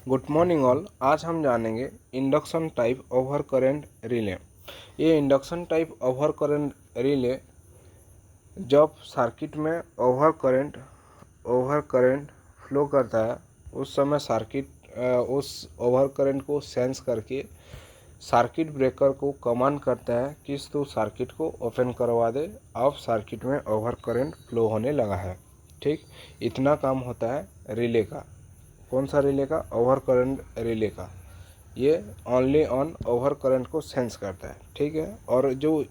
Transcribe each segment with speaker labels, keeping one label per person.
Speaker 1: Good morning all. आज हम जानेंगे induction type over current relay. ये induction type over current relay जब सर्किट में ओवर करंट फ्लो करता है उस समय सर्किट उस ओवर करंट को सेंस करके सर्किट ब्रेकर को कमांड करता है कि तो सर्किट को ओपन करवा दे, अब सर्किट में ओवर करंट फ्लो होने लगा है। ठीक, इतना काम होता है रिले का। कौन सा रिले का? ओवर करंट रिले का। ये ओनली ऑन ओवर करंट को सेंस करता है। ठीक है, और जो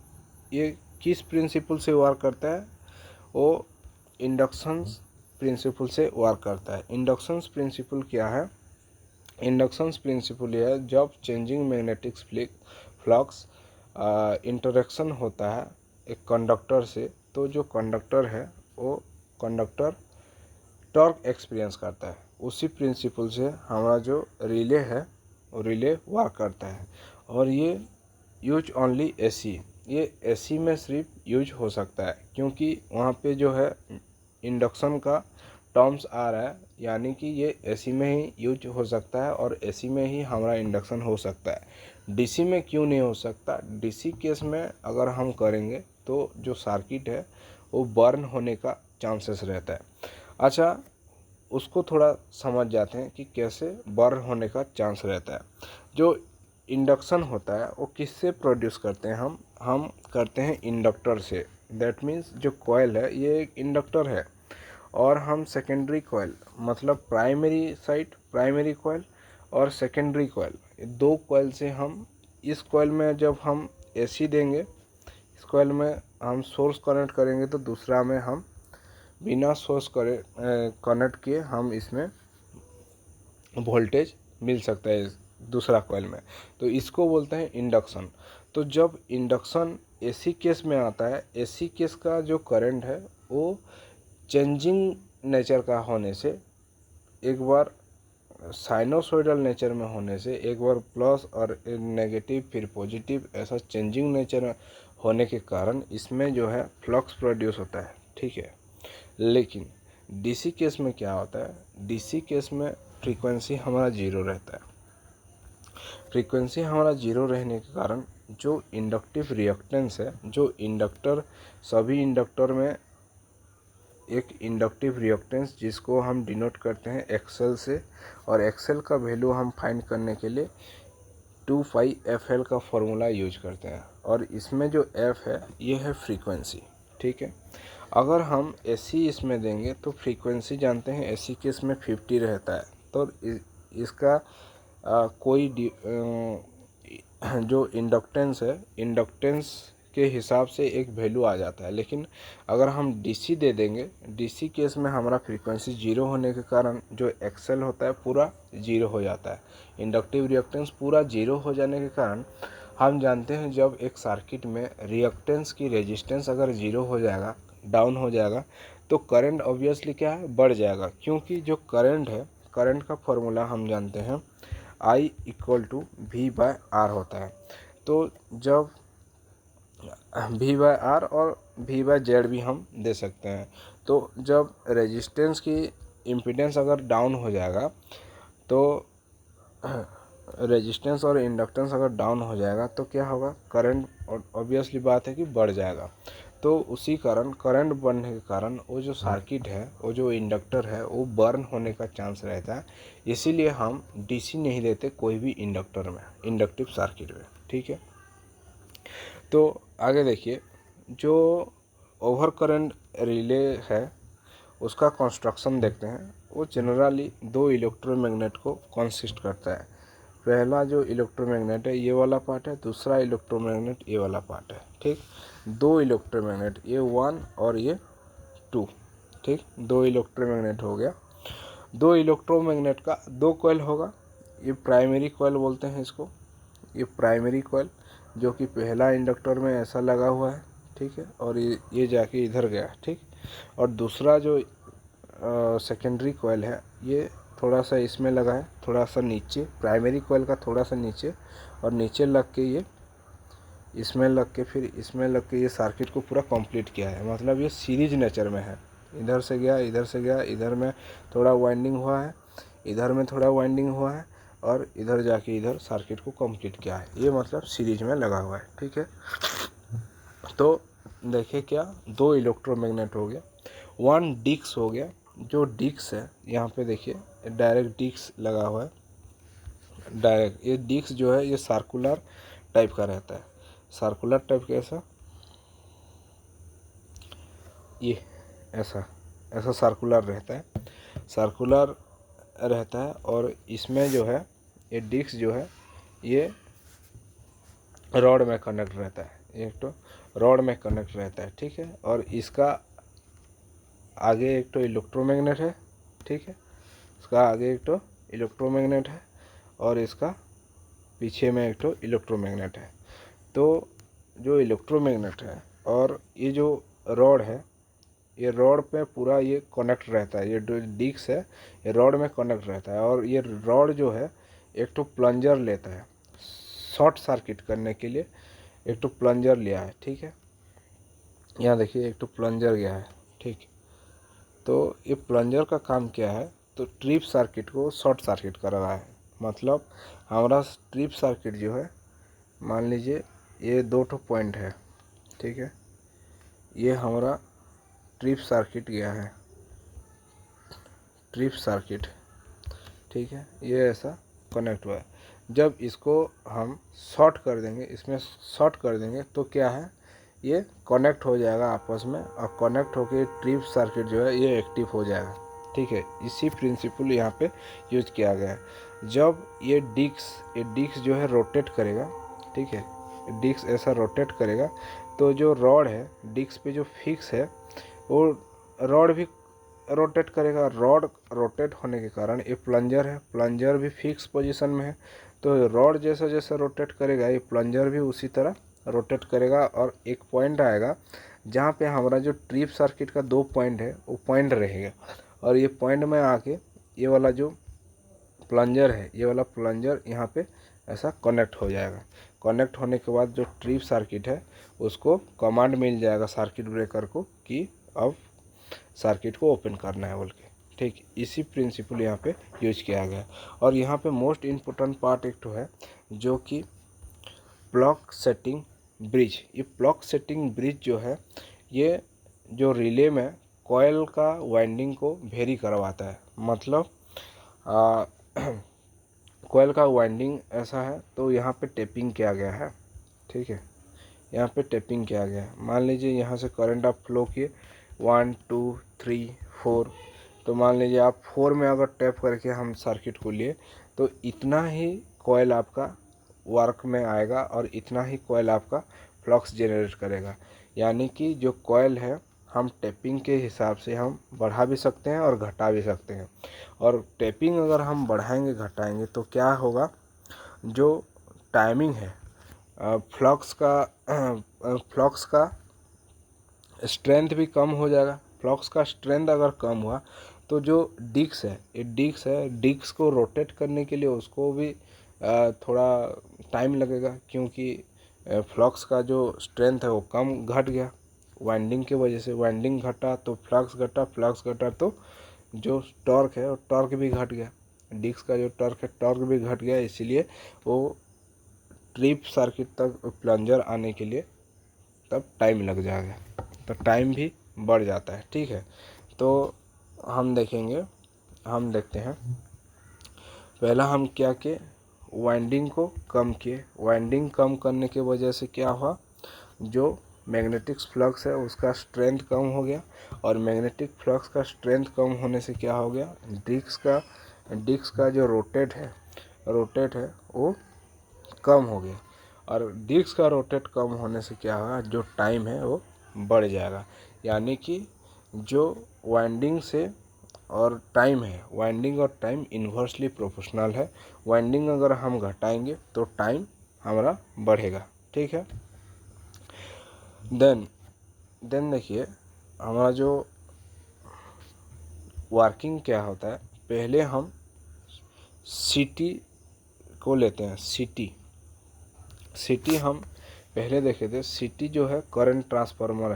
Speaker 1: ये किस प्रिंसिपल से वर्क करता है, वो इंडक्शंस प्रिंसिपल से वर्क करता है। इंडक्शंस प्रिंसिपल क्या है? इंडक्शंस प्रिंसिपल यह है, जब चेंजिंग मैग्नेटिक फ्लक्स इंटरेक्शन होता है एक कंडक्टर से, तो जो कंडक्टर है वो कंडक्टर टॉर्क एक्सपीरियंस करता है। उसी प्रिंसिपल से हमारा जो रिले है वो रिले वर्क करता है। और ये यूज ओनली एसी, ये एसी में सिर्फ यूज हो सकता है, क्योंकि वहाँ पे जो है इंडक्शन का टर्म्स आ रहा है, यानी कि ये एसी में ही यूज हो सकता है और एसी में ही हमारा इंडक्शन हो सकता है। डीसी में क्यों नहीं हो सकता? डीसी केस में अगर हम करेंगे तो जो सर्किट है वो बर्न होने का चांसेस रहता है। अच्छा, उसको थोड़ा समझ जाते हैं कि कैसे बर्न होने का चांस रहता है। जो इंडक्शन होता है वो किससे प्रोड्यूस करते हैं? हम करते हैं इंडक्टर से। दैट मीन्स जो कॉइल है ये एक इंडक्टर है, और हम सेकेंडरी कॉइल मतलब प्राइमरी कॉइल और सेकेंडरी कॉइल, दो कॉइल से हम इस कॉइल में जब हम एसी देंगे, इस कॉइल में हम सोर्स कनेक्ट करेंगे, तो दूसरा में हम बिना सोर्स कनेक्ट किए हम इसमें वोल्टेज मिल सकता है दूसरा कॉइल में, तो इसको बोलते हैं इंडक्शन। तो जब इंडक्शन एसी केस में आता है, एसी केस का जो करंट है वो चेंजिंग नेचर का होने से, एक बार साइनोसॉइडल नेचर में होने से, एक बार प्लस और नेगेटिव फिर पॉजिटिव, ऐसा चेंजिंग नेचर होने के कारण इसमें जो है फ्लक्स प्रोड्यूस होता है। ठीक है, लेकिन डीसी केस में क्या होता है? डीसी केस में फ्रीक्वेंसी हमारा जीरो रहता है। फ्रीक्वेंसी हमारा जीरो रहने के कारण जो इंडक्टिव रिएक्टेंस है, जो इंडक्टर, सभी इंडक्टर में एक इंडक्टिव रिएक्टेंस जिसको हम डिनोट करते हैं एक्सएल से, और एक्सएल का वैल्यू हम फाइंड करने के लिए 2πfl का फॉर्मूला यूज करते हैं, और इसमें जो f है ये है फ्रीक्वेंसी। ठीक है, अगर हम एसी इसमें देंगे तो फ्रीक्वेंसी जानते हैं एसी केस में 50 रहता है, तो इसका जो इंडक्टेंस है, इंडक्टेंस के हिसाब से एक वैल्यू आ जाता है। लेकिन अगर हम डीसी दे देंगे, डीसी केस में हमारा फ्रीक्वेंसी जीरो होने के कारण जो एक्सएल होता है पूरा जीरो हो जाता है। इंडक्टिव रिएक्टेंस पूरा जीरो हो जाने के कारण हम जानते हैं जब एक सर्किट में रिएक्टेंस की रेजिस्टेंस अगर जीरो हो जाएगा, डाउन हो जाएगा, तो करंट ऑब्वियसली क्या है? बढ़ जाएगा, क्योंकि जो करंट है, करंट का फॉर्मूला हम जानते हैं I = V/R होता है। तो जब V/R और V/Z भी हम दे सकते हैं, तो जब रेजिस्टेंस की इम्पीडेंस अगर डाउन हो जाएगा, तो रेजिस्टेंस और इंडक्टेंस अगर डाउन हो जाएगा तो क्या होगा? करंट ऑब्वियसली बात है कि बढ़ जाएगा। तो उसी कारण करंट बढ़ने के कारण वो जो सर्किट है, वो जो इंडक्टर है, वो बर्न होने का चांस रहता है। इसीलिए हम डीसी नहीं देते कोई भी इंडक्टर में, इंडक्टिव सर्किट में। ठीक है, तो आगे देखिए, जो ओवर करंट रिले है उसका कंस्ट्रक्शन देखते हैं। वो जनरली दो इलेक्ट्रोमैग्नेट को कंसिस्ट करता है। पहला जो इलेक्ट्रोमैग्नेट है ये वाला पार्ट है, दूसरा इलेक्ट्रोमैग्नेट ये वाला पार्ट है। ठीक, दो इलेक्ट्रोमैग्नेट, ये 1 और ये 2। ठीक, दो इलेक्ट्रोमैग्नेट हो गया। दो इलेक्ट्रोमैग्नेट का दो कॉइल होगा, ये प्राइमरी कॉइल बोलते हैं इसको। ये प्राइमरी कॉइल जो कि पहला इंडक्टर में ऐसा लगा हुआ है। ठीक है, और ये जाके इधर गया। ठीक, और दूसरा जो सेकेंडरी कॉइल है ये थोड़ा सा इसमें लगा है, थोड़ा सा नीचे, प्राइमरी कॉइल का थोड़ा सा नीचे, और नीचे लग के ये इसमें लग के फिर इसमें लग के ये सर्किट को पूरा कंप्लीट किया है। मतलब ये सीरीज नेचर में है, इधर से गया, इधर से गया, इधर में थोड़ा वाइंडिंग हुआ है, इधर में थोड़ा वाइंडिंग हुआ है और इधर जाके इधर सर्किट को कंप्लीट किया है। ये मतलब सीरीज में लगा हुआ है, ठीक है। तो देखिए क्या, दो इलेक्ट्रोमैग्नेट हो गया, वन डिस्क हो गया। जो डिस्क है यहाँ पे देखिए डायरेक्ट डिस्क लगा हुआ है, डायरेक्ट। ये डिस्क जो है ये सर्कुलर टाइप का रहता है। सर्कुलर टाइप कैसा, ये ऐसा ऐसा सर्कुलर रहता है, सर्कुलर रहता है। और इसमें जो है ये डिस्क जो है ये रॉड में कनेक्ट रहता है, एक तो रॉड में कनेक्ट रहता है, ठीक है। और इसका आगे एक तो इलेक्ट्रोमैग्नेट है, ठीक है। इसका आगे एक तो इलेक्ट्रोमैग्नेट है और इसका पीछे में एक तो इलेक्ट्रोमैग्नेट है। तो जो इलेक्ट्रोमैग्नेट है और ये जो रॉड है, ये रॉड पे पूरा ये कनेक्ट रहता है। ये जो डिस्क है ये रॉड में कनेक्ट रहता है। और ये रॉड जो है एक तो प्लंजर लेता है शॉर्ट सर्किट करने के लिए, एक तो प्लंजर लिया है, ठीक है। यहाँ देखिए एक तो प्लंजर गया है, ठीक। तो ये प्लंजर का काम क्या है, तो ट्रिप सर्किट को शॉर्ट सर्किट कर रहा है। मतलब हमारा ट्रिप सर्किट जो है, मान लीजिए ये दो ठो पॉइंट है, ठीक है। ये हमारा ट्रिप सर्किट गया है, ट्रिप सर्किट, ठीक है। ये ऐसा कनेक्ट हुआ है। जब इसको हम शॉर्ट कर देंगे, इसमें शॉर्ट कर देंगे तो क्या है, ये कनेक्ट हो जाएगा आपस में और कनेक्ट होकर ट्रिप सर्किट जो है ये एक्टिव हो जाएगा, ठीक है। इसी प्रिंसिपल यहाँ पे यूज किया गया है। जब ये डिस्क जो है रोटेट करेगा, ठीक है, डिस्क ऐसा रोटेट करेगा तो जो रॉड है डिस्क पे जो फिक्स है वो रॉड भी रोटेट करेगा। रॉड रोटेट होने के कारण ये प्लंजर है, प्लंजर भी फिक्स पोजीशन में है। तो रॉड जैसा जैसा रोटेट करेगा ये प्लंजर भी उसी तरह रोटेट करेगा। और एक पॉइंट आएगा जहाँ पे हमारा जो ट्रिप सर्किट का दो पॉइंट है वो पॉइंट रहेगा। और ये पॉइंट में आके ये वाला जो प्लंजर है, ये वाला प्लंजर यहाँ पे ऐसा कनेक्ट हो जाएगा। कनेक्ट होने के बाद जो ट्रिप सर्किट है उसको कमांड मिल जाएगा सर्किट ब्रेकर को कि अब सर्किट को ओपन करना है बोल के, ठीक। इसी प्रिंसिपल यहाँ पे यूज किया गया। और यहाँ पे मोस्ट इम्पोर्टेंट पार्ट एक तो है जो कि ब्लॉक सेटिंग ब्रिज। ये ब्लॉक सेटिंग ब्रिज जो है ये जो रिले में कॉयल का वाइंडिंग को वेरी करवाता है। मतलब कॉयल का वाइंडिंग ऐसा है तो यहाँ पे टेपिंग किया गया है, ठीक है। यहाँ पे टेपिंग किया गया है। मान लीजिए यहाँ से करंट आप फ्लो किए 1 2 3 4, तो मान लीजिए आप 4 में अगर टैप करके हम सर्किट को लिए तो इतना ही कॉयल आपका वर्क में आएगा और इतना ही कॉयल आपका फ्लक्स जनरेट करेगा। यानी कि जो कॉयल है हम टैपिंग के हिसाब से हम बढ़ा भी सकते हैं और घटा भी सकते हैं। और टैपिंग अगर हम बढ़ाएंगे घटाएंगे तो क्या होगा, जो टाइमिंग है फ्लक्स का स्ट्रेंथ भी कम हो जाएगा। फ्लक्स का स्ट्रेंथ अगर कम हुआ तो जो डिस्क है, ये डिस्क को रोटेट करने के लिए उसको भी थोड़ा टाइम लगेगा, क्योंकि फ्लक्स का जो स्ट्रेंथ है वो कम घट गया वाइंडिंग की वजह से। वाइंडिंग घटा तो फ्लक्स घटा, फ्लक्स घटा तो जो टॉर्क है वो टॉर्क भी घट गया। डिस्क का जो टॉर्क है टॉर्क भी घट गया, इसीलिए वो ट्रिप सर्किट तक प्लंजर आने के लिए तब टाइम लग जाएगा, तो टाइम भी बढ़ जाता है, ठीक है। तो हम देखते हैं पहला हम क्या किए, वाइंडिंग को कम किए। वाइंडिंग कम करने की वजह से क्या हुआ, जो मैग्नेटिक फ्लक्स है उसका स्ट्रेंथ कम हो गया। और मैग्नेटिक फ्लक्स का स्ट्रेंथ कम होने से क्या हो गया, डिस्क का जो रोटेट है वो कम हो गया। और डिस्क का रोटेट कम होने से क्या होगा, जो टाइम है वो बढ़ जाएगा। यानी कि जो वाइंडिंग से और टाइम है, वाइंडिंग और टाइम इन्वर्सली प्रोपोर्शनल है। वाइंडिंग अगर हम घटाएंगे तो टाइम हमारा बढ़ेगा, ठीक है। देन देखिए हमारा जो वर्किंग क्या होता है, पहले हम सिटी को लेते हैं। सिटी हम पहले देखे थे। सिटी जो है करंट ट्रांसफार्मर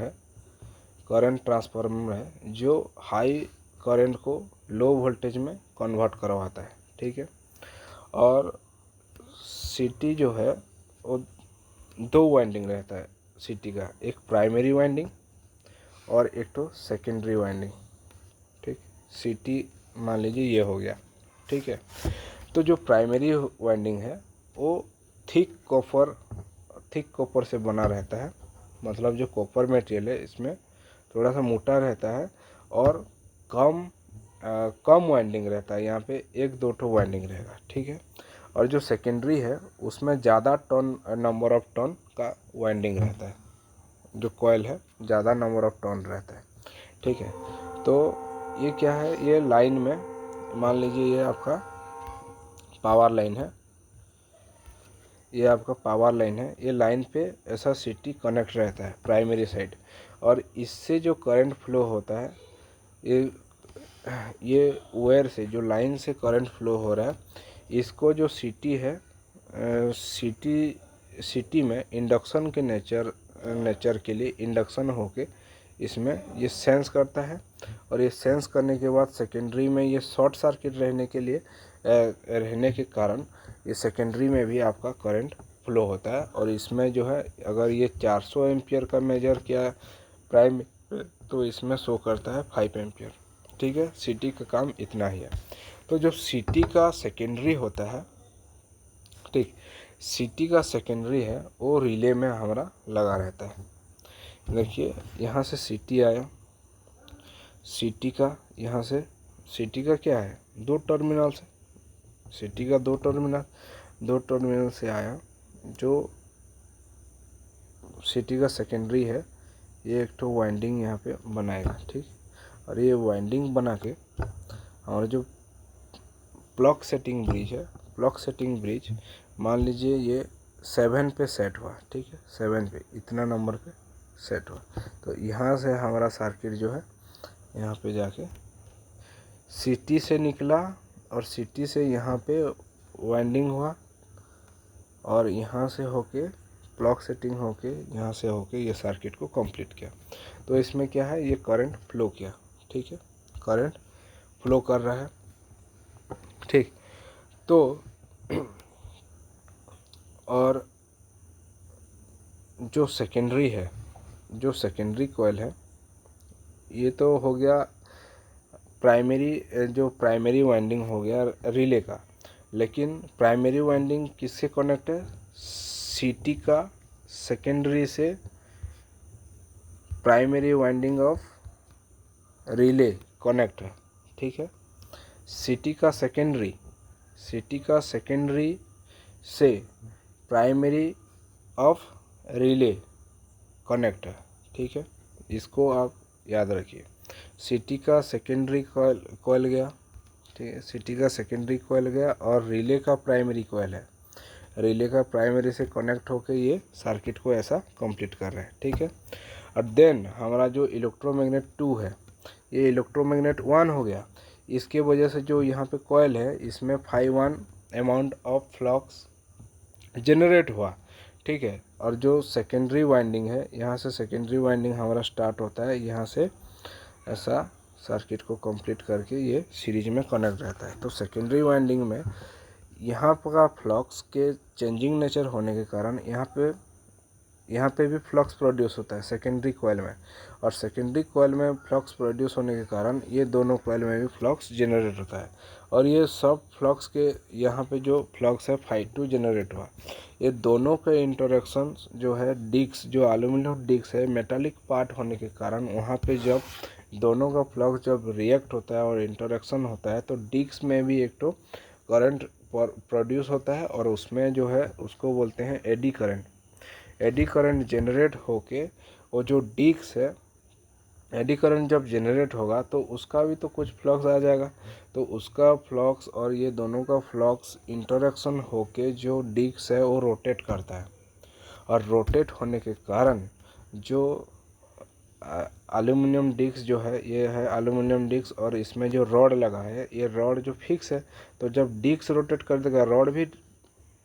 Speaker 1: है जो हाई करंट को लो वोल्टेज में कन्वर्ट करवाता है, ठीक है। और सीटी जो है वो दो वाइंडिंग रहता है सीटी का, एक प्राइमरी वाइंडिंग और एक तो सेकेंडरी वाइंडिंग, ठीक। सीटी मान लीजिए ये हो गया, ठीक है। तो जो प्राइमरी वाइंडिंग है वो थिक कॉपर से बना रहता है, मतलब जो कॉपर मटेरियल है इसमें थोड़ा सा मोटा रहता है और कम वाइंडिंग रहता है, यहाँ पे एक दो ठो वाइंडिंग रहेगा, ठीक है। और जो सेकेंडरी है उसमें ज़्यादा नंबर ऑफ टर्न का वाइंडिंग रहता है, जो कॉइल है ज़्यादा नंबर ऑफ टर्न रहता है, ठीक है। तो ये क्या है, ये लाइन में मान लीजिए ये आपका पावर लाइन है, ये आपका पावर लाइन है, ये लाइन पे ऐसा सीटी कनेक्ट रहता है प्राइमरी साइड, और इससे जो करंट फ्लो होता है ये वायर से, जो लाइन से करंट फ्लो हो रहा है, इसको जो सीटी है, सीटी में इंडक्शन के नेचर के लिए इंडक्शन होके इसमें ये सेंस करता है, और ये सेंस करने के बाद सेकेंडरी में ये शॉर्ट सर्किट रहने के कारण ये सेकेंडरी में भी आपका करंट फ्लो होता है। और इसमें जो है अगर ये 400 एम्पियर का मेजर किया प्राइम, तो इसमें शो करता है 5 एम्पियर, ठीक है। सीटी का काम इतना ही है। तो जो सीटी का सेकेंडरी होता है, ठीक, सीटी का सेकेंडरी है वो रिले में हमारा लगा रहता है। देखिए यहाँ से सीटी आया, सीटी का यहाँ से, सीटी का क्या है दो टर्मिनल से, सीटी का दो टर्मिनल से आया, जो सीटी का सेकेंडरी है ये एक तो वाइंडिंग यहाँ पे बनाएगा, ठीक। और ये वाइंडिंग बना के और जो प्लग सेटिंग ब्रिज है, प्लग सेटिंग ब्रिज मान लीजिए ये 7 पे सेट हुआ, ठीक है, 7 पे इतना नंबर पे सेट हुआ, तो यहाँ से हमारा सर्किट जो है यहाँ पे जाके सीटी से निकला, और सीटी से यहाँ पे वाइंडिंग हुआ, और यहाँ से होके प्लग सेटिंग होके यहाँ से होके ये सर्किट को कंप्लीट किया। तो इसमें क्या है, ये करंट फ्लो किया, ठीक है, करंट फ्लो कर रहा है, ठीक। तो और जो सेकेंडरी है, जो सेकेंडरी कॉइल है, ये तो हो गया प्राइमरी, जो प्राइमरी वाइंडिंग हो गया रिले का। लेकिन प्राइमरी वाइंडिंग किससे कनेक्ट है, सीटी का सेकेंडरी से primary winding of relay connect है, ठीक है। सीटी का सेकेंडरी से प्राइमरी ऑफ रिले कनेक्ट है, ठीक है। इसको आप याद रखिए, सीटी का सेकेंडरी कॉइल गया, ठीक है, सीटी का सेकेंडरी कॉइल गया, और रिले का प्राइमरी कॉइल है, रिले का प्राइमरी से कनेक्ट होकर ये सर्किट को ऐसा कंप्लीट कर रहे हैं, ठीक है। और देन हमारा जो इलेक्ट्रोमैग्नेट 2 है, ये इलेक्ट्रोमैग्नेट 1 हो गया। इसके वजह से जो यहाँ पे कॉइल है इसमें 5 अमाउंट ऑफ फ्लक्स जनरेट हुआ, ठीक है। और जो सेकेंडरी वाइंडिंग है, यहाँ से सेकेंडरी वाइंडिंग हमारा स्टार्ट होता है, यहाँ से ऐसा सर्किट को कंप्लीट करके ये सीरीज में कनेक्ट रहता है। तो सेकेंडरी वाइंडिंग में यहाँ का फ्लक्स के चेंजिंग नेचर होने के कारण यहाँ पे भी फ्लक्स प्रोड्यूस होता है सेकेंडरी कॉइल में, और सेकेंडरी कॉइल में फ्लक्स प्रोड्यूस होने के कारण ये दोनों कॉइल में भी फ्लक्स जनरेट होता है। और ये सब फ्लक्स के यहाँ पे जो फ्लक्स है ∅2 जनरेट हुआ, ये दोनों के इंटरेक्शन जो है डिस्क, जो एल्यूमिनियम डिस्क है मेटालिक पार्ट होने के कारण, वहाँ पे जब दोनों का फ्लक्स जब रिएक्ट होता है और इंटरेक्शन होता है, तो डिस्क में भी एक तो करंट प्रोड्यूस होता है, और उसमें जो है उसको बोलते हैं eddy current. Eddy current generate होके वो जो डिस्क है, एडी करंट जब जनरेट होगा तो उसका भी तो कुछ फ्लक्स आ जाएगा, तो उसका फ्लक्स और ये दोनों का फ्लक्स इंटरेक्शन होके जो डिस्क है वो रोटेट करता है, और रोटेट होने के कारण जो एल्यूमिनियम डिस्क जो है, ये है एल्यूमिनियम डिस्क, और इसमें जो रॉड लगा है, ये रॉड जो फिक्स है, तो जब डिस्क रोटेट कर देगा रॉड भी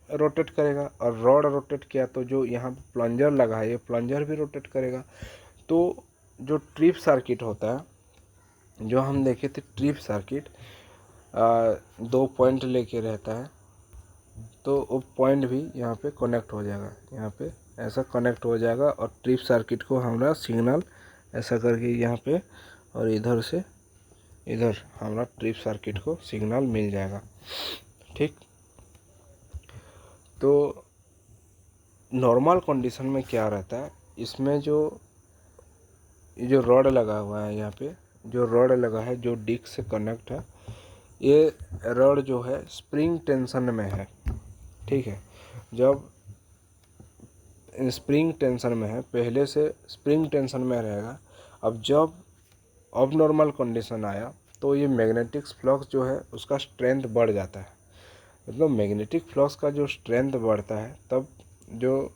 Speaker 1: रोटेट करेगा, और रॉड रोटेट किया तो जो यहाँ प्लंजर लगा है, ये प्लंजर भी रोटेट करेगा। तो जो ट्रिप सर्किट होता है, जो हम देखे थे ट्रिप सर्किट 2 पॉइंट लेके रहता है, तो वो पॉइंट भी यहाँ पे कनेक्ट हो जाएगा, यहाँ पे ऐसा कनेक्ट हो जाएगा और ट्रिप सर्किट को हमारा सिग्नल ऐसा करके यहाँ पे और इधर से इधर हमारा ट्रिप सर्किट को सिग्नल मिल जाएगा। ठीक, तो नॉर्मल कंडीशन में क्या रहता है, इसमें जो रॉड लगा हुआ है, यहाँ पे जो रॉड लगा है जो डिस्क से कनेक्ट है, ये रॉड जो है स्प्रिंग टेंशन में है। ठीक है, जब स्प्रिंग टेंशन में है, पहले से स्प्रिंग टेंशन में रहेगा। अब जब अब नॉर्मल कंडीशन आया तो ये मैग्नेटिक फ्लक्स जो है उसका स्ट्रेंथ बढ़ जाता है। मतलब मैग्नेटिक फ्लक्स का जो स्ट्रेंथ बढ़ता है, तब जो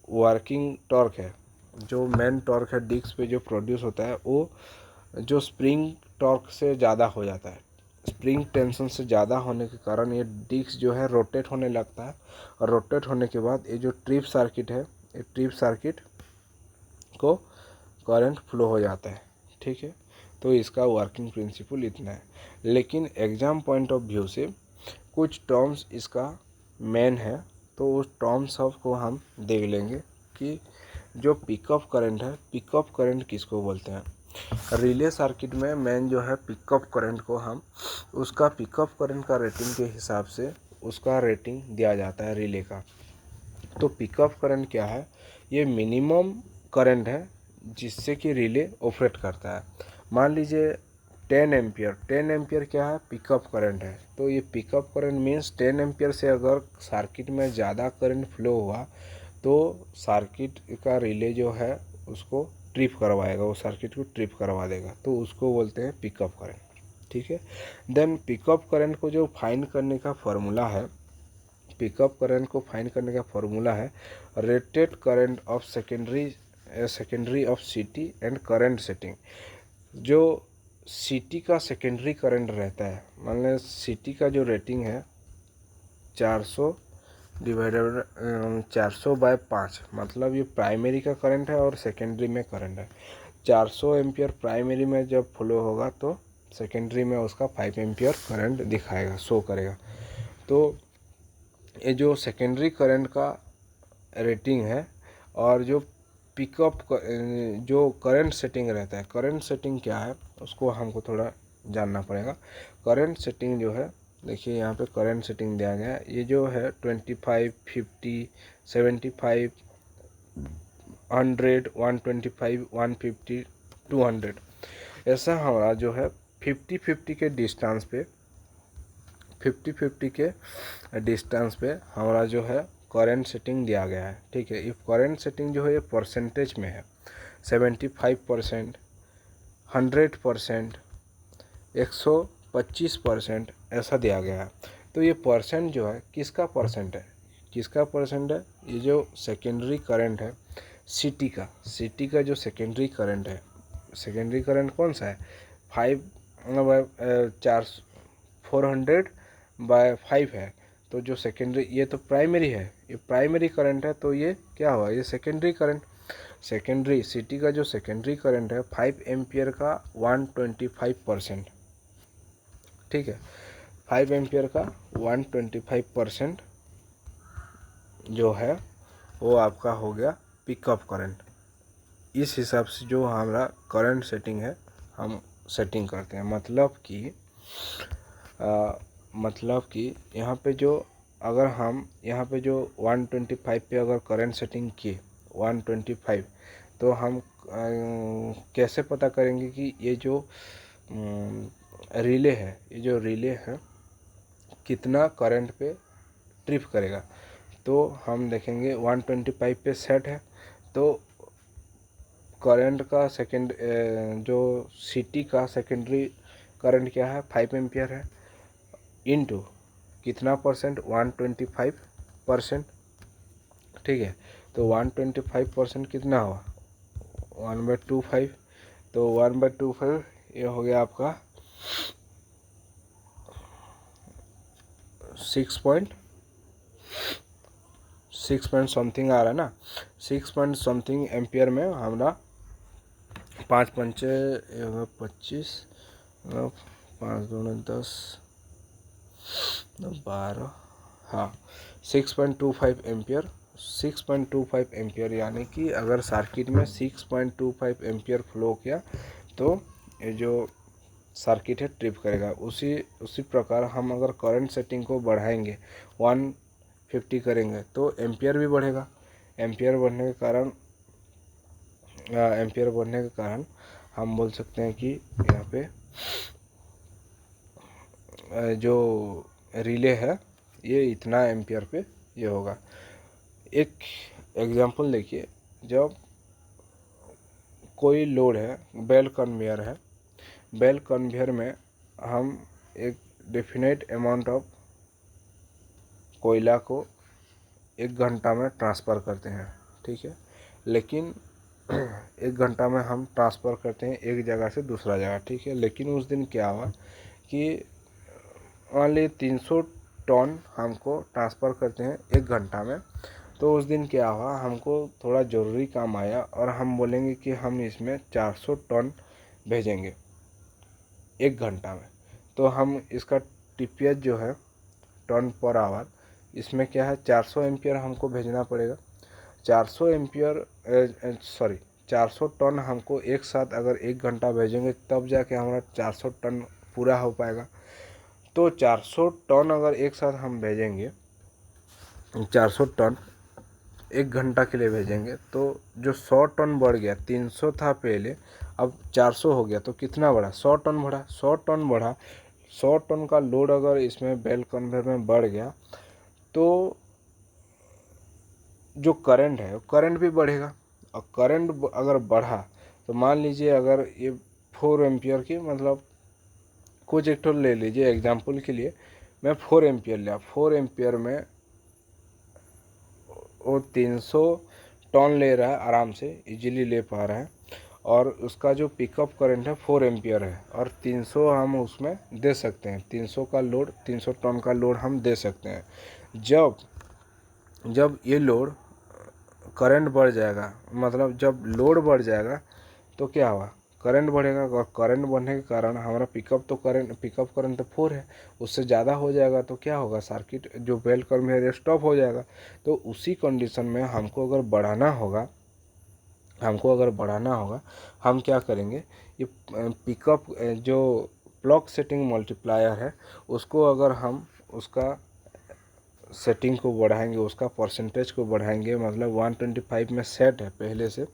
Speaker 1: वर्किंग टॉर्क है, जो मेन टॉर्क है डिस्क पे जो प्रोड्यूस होता है, वो जो स्प्रिंग टॉर्क से ज़्यादा हो जाता है। स्प्रिंग टेंशन से ज़्यादा होने के कारण ये डिस्क जो है रोटेट होने लगता है, और रोटेट होने के बाद ये जो ट्रिप सर्किट है, ये ट्रिप सर्किट को करंट फ्लो हो जाता है। ठीक है, तो इसका वर्किंग प्रिंसिपल इतना है। लेकिन एग्ज़ाम पॉइंट ऑफ व्यू से कुछ टर्म्स इसका मेन है, तो उस टर्म्स सब को हम देख लेंगे कि जो पिकअप करंट है, पिकअप करंट किसको बोलते हैं। रिले सर्किट में मेन जो है पिकअप करंट को हम उसका पिकअप करंट का रेटिंग के हिसाब से उसका रेटिंग दिया जाता है रिले का। तो पिकअप करंट क्या है, ये मिनिमम करंट है जिससे कि रिले ऑपरेट करता है। मान लीजिए 10 एम्पियर, 10 एम्पियर क्या है, पिकअप करंट है। तो ये पिकअप करंट मीन्स 10 एम्पियर से अगर सर्किट में ज़्यादा करंट फ्लो हुआ तो सर्किट का रिले जो है उसको ट्रिप करवाएगा, वो सर्किट को ट्रिप करवा देगा, तो उसको बोलते हैं पिकअप करंट। ठीक है, देन पिकअप करंट को जो फाइंड करने का फॉर्मूला है, पिकअप करंट को फाइंड करने का फॉर्मूला है rated current of secondary of सीटी एंड करंट सेटिंग। जो सीटी का सेकेंडरी करंट रहता है, मान लें सीटी का जो रेटिंग है 400 डिवाइडेड 400/5, मतलब ये प्राइमरी का करंट है और सेकेंडरी में करंट है। 400 एम्पियर प्राइमरी में जब फ्लो होगा तो सेकेंडरी में उसका 5 एम्पियर करंट दिखाएगा, शो करेगा। तो ये जो सेकेंडरी करंट का रेटिंग है, और जो पिकअप जो करंट सेटिंग रहता है, करंट सेटिंग क्या है उसको हमको थोड़ा जानना पड़ेगा। करंट सेटिंग जो है, देखिए यहाँ पे करंट सेटिंग दिया गया है, ये जो है 25, 50, 75, 100, 125, 150, 200, ऐसा हमारा जो है 50-50 के डिस्टेंस पे, 50-50 के डिस्टेंस पे हमारा जो है करंट सेटिंग दिया गया है। ठीक है, ये करंट सेटिंग जो है ये परसेंटेज में है, 75%, 100%, 125% ऐसा दिया गया है। तो ये परसेंट जो है किसका परसेंट है, किसका परसेंट है, ये जो सेकेंडरी करंट है सिटी का जो सेकेंडरी करंट है, सेकेंडरी करंट कौन सा है, 400/5 है। तो जो सेकेंडरी, ये तो प्राइमरी है, ये प्राइमरी करंट है, तो ये क्या हुआ, ये सेकेंडरी करंट। सेकेंडरी सिटी का जो सेकेंडरी करंट है 5 एम्पियर का 125%। ठीक है, 5 एम्पियर का 125% जो है वो आपका हो गया पिकअप करंट। इस हिसाब से जो हमारा करंट सेटिंग है हम सेटिंग करते हैं। मतलब कि यहाँ पे जो, अगर हम यहाँ पे जो 125 पे अगर करंट सेटिंग किए 125, तो हम कैसे पता करेंगे कि ये जो रिले है, ये जो रिले है कितना करंट पे ट्रिप करेगा। तो हम देखेंगे 125 पे सेट है, तो करंट का जो सिटी का सेकेंडरी करंट क्या है, 5 एम्पियर है, इनटू कितना परसेंट, 125%। ठीक है, तो 125% कितना हुआ, 1/25, तो 1/25 ये हो गया आपका 6 पॉइंट समथिंग आ रहा है ना, 6 पॉइंट समथिंग एम्पियर में हमारा 5 पंचे ये होगा 25, 5 दूनी 10, 12, हाँ 6.25 एम्पियर। 6.25 एम्पियर यानी कि अगर सर्किट में 6.25 एम्पियर फ्लो किया तो ये जो सर्किट है ट्रिप करेगा। उसी प्रकार हम अगर करंट सेटिंग को बढ़ाएंगे 150 करेंगे तो एम्पियर भी बढ़ेगा। एम्पियर बढ़ने के कारण हम बोल सकते हैं कि यहाँ पे जो रिले है ये इतना एम्पियर पे ये होगा। एक एग्जांपल देखिए, जब कोई लोड है, बेल कन्वेयर है, बेल कन्वेयर में हम एक डेफिनेट अमाउंट ऑफ कोयला को 1 घंटा में ट्रांसफ़र करते हैं, ठीक है। लेकिन 1 घंटा में हम ट्रांसफ़र करते हैं एक जगह से दूसरा जगह, ठीक है। लेकिन उस दिन क्या हुआ कि ओनली 300 टन हमको ट्रांसफ़र करते हैं 1 घंटा में। तो उस दिन क्या हुआ, हमको थोड़ा ज़रूरी काम आया और हम बोलेंगे कि हम इसमें 400 टन भेजेंगे 1 घंटा में। तो हम इसका टीपीएच जो है टन पर आवर, इसमें क्या है 400 एम्पियर हमको भेजना पड़ेगा। 400 टन हमको एक साथ अगर 1 घंटा भेजेंगे तब जाके हमारा 400 टन पूरा हो पाएगा। तो 400 टन अगर एक साथ हम भेजेंगे, 400 टन 1 घंटा के लिए भेजेंगे तो जो 100 टन बढ़ गया, 300 था पहले, अब 400 हो गया, तो कितना बढ़ा, 100 टन बढ़ा। 100 टन बढ़ा, 100 टन का लोड अगर इसमें बेल कन्वेयर में बढ़ गया तो जो करंट है करंट भी बढ़ेगा। और करंट अगर बढ़ा तो मान लीजिए अगर ये 4 एम्पियर की, मतलब कुछ एक तो ले लीजिए एग्जांपल के लिए, मैं 4 एम्पियर लिया, 4 एम्पियर में वो 300 टन ले रहा है, आराम से इजीली ले पा रहा है। और उसका जो पिकअप करंट है 4 एम्पियर है और 300 हम उसमें दे सकते हैं। 300 का लोड, 300 टन का लोड हम दे सकते हैं। जब ये लोड करंट बढ़ जाएगा, मतलब जब लोड बढ़ जाएगा तो क्या हुआ, करंट बढ़ेगा। और करंट बढ़ने के कारण हमारा पिकअप करंट तो 4 है, उससे ज़्यादा हो जाएगा तो क्या होगा, सर्किट जो बेल कन्वेयर स्टॉप हो जाएगा। तो उसी कंडीशन में हमको अगर बढ़ाना होगा हम क्या करेंगे, ये पिकअप जो क्लॉक सेटिंग मल्टीप्लायर है उसको अगर हम उसका सेटिंग को बढ़ाएंगे, उसका परसेंटेज को बढ़ाएंगे, मतलब 125 में सेट है, पहले से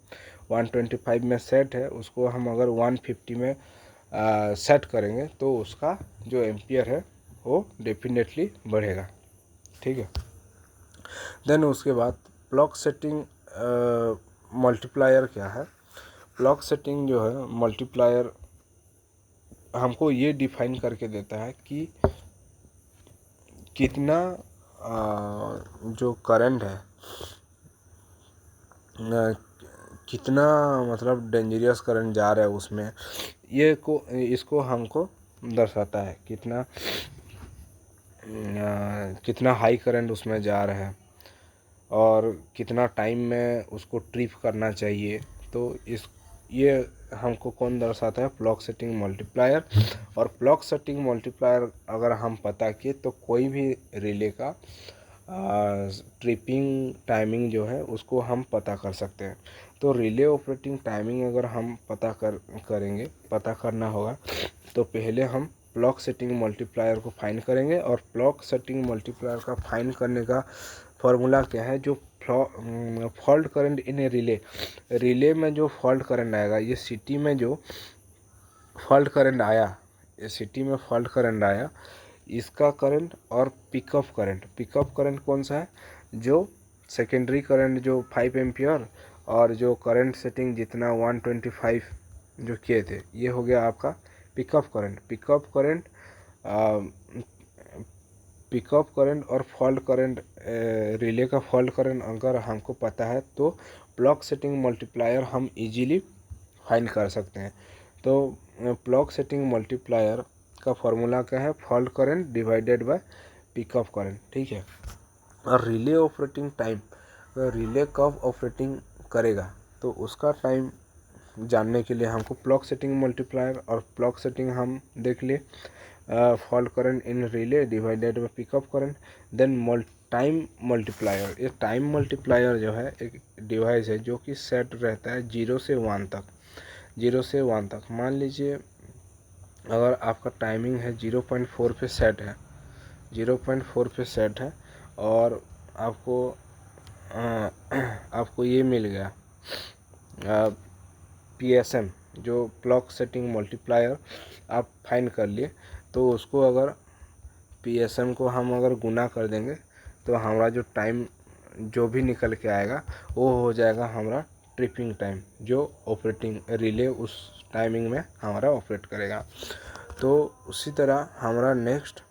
Speaker 1: 125 में सेट है, उसको हम अगर 150 में सेट करेंगे तो उसका जो एम्पियर है वो डेफिनेटली बढ़ेगा, ठीक है। देन उसके बाद क्लॉक सेटिंग मल्टीप्लायर क्या है। क्लॉक सेटिंग जो है मल्टीप्लायर हमको ये डिफाइन करके देता है कि कितना जो करंट है कितना, मतलब डेंजरस करंट जा रहा है उसमें, इसको हमको दर्शाता है कितना हाई करंट उसमें जा रहा है और कितना टाइम में उसको ट्रिप करना चाहिए। तो ये हमको कौन दर्शाता है, क्लॉक सेटिंग मल्टीप्लायर। और क्लॉक सेटिंग मल्टीप्लायर अगर हम पता किए तो कोई भी रिले का ट्रिपिंग टाइमिंग जो है उसको हम पता कर सकते हैं। तो रिले ऑपरेटिंग टाइमिंग अगर हम पता करना होगा तो पहले हम क्लॉक सेटिंग मल्टीप्लायर को फाइंड करेंगे। और क्लॉक सेटिंग मल्टीप्लायर का फाइंड करने का फॉर्मूला क्या है, जो फॉल्ट करंट इन रिले में जो फॉल्ट करंट आएगा, ये सिटी में जो फॉल्ट करंट आया, इसका करंट और पिकअप करंट कौन सा है, जो सेकेंडरी करंट जो 5 एम्पियर और जो करंट सेटिंग जितना 125 जो किए थे, ये हो गया आपका पिकअप करंट और फॉल्ट करंट। रिले का फॉल्ट करंट अगर हमको पता है तो क्लॉक सेटिंग मल्टीप्लायर हम इजीली फाइंड कर सकते हैं। तो क्लॉक सेटिंग मल्टीप्लायर का फॉर्मूला क्या है, fault current divided by pickup current, ठीक है। और रिले ऑपरेटिंग टाइम, रिले कब ऑपरेटिंग करेगा तो उसका टाइम जानने के लिए हमको क्लॉक सेटिंग मल्टीप्लायर और क्लॉक सेटिंग हम देख लिए। Fault current in relay divided by pickup current, then time multiplier. ये टाइम मल्टीप्लायर जो है एक डिवाइस है जो कि सेट रहता है 0 से 1 तक। 0 से 1 तक मान लीजिए अगर आपका टाइमिंग है 0.4 पे सेट है, 0.4 पे सेट है और आपको ये मिल गया PSM जो क्लॉक सेटिंग मल्टीप्लायर आप फाइंड कर लिए, तो उसको अगर PSM को हम अगर गुना कर देंगे तो हमारा जो टाइम जो भी निकल के आएगा वो हो जाएगा हमारा ट्रिपिंग टाइम, जो ऑपरेटिंग रिले उस टाइमिंग में हमारा ऑपरेट करेगा। तो उसी तरह हमारा नेक्स्ट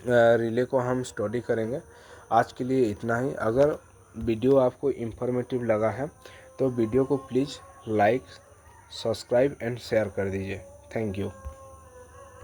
Speaker 1: रिले को हम स्टडी करेंगे। आज के लिए इतना ही। अगर वीडियो आपको इन्फॉर्मेटिव लगा है तो वीडियो को please like, subscribe and share कर दीजिए। Thank you.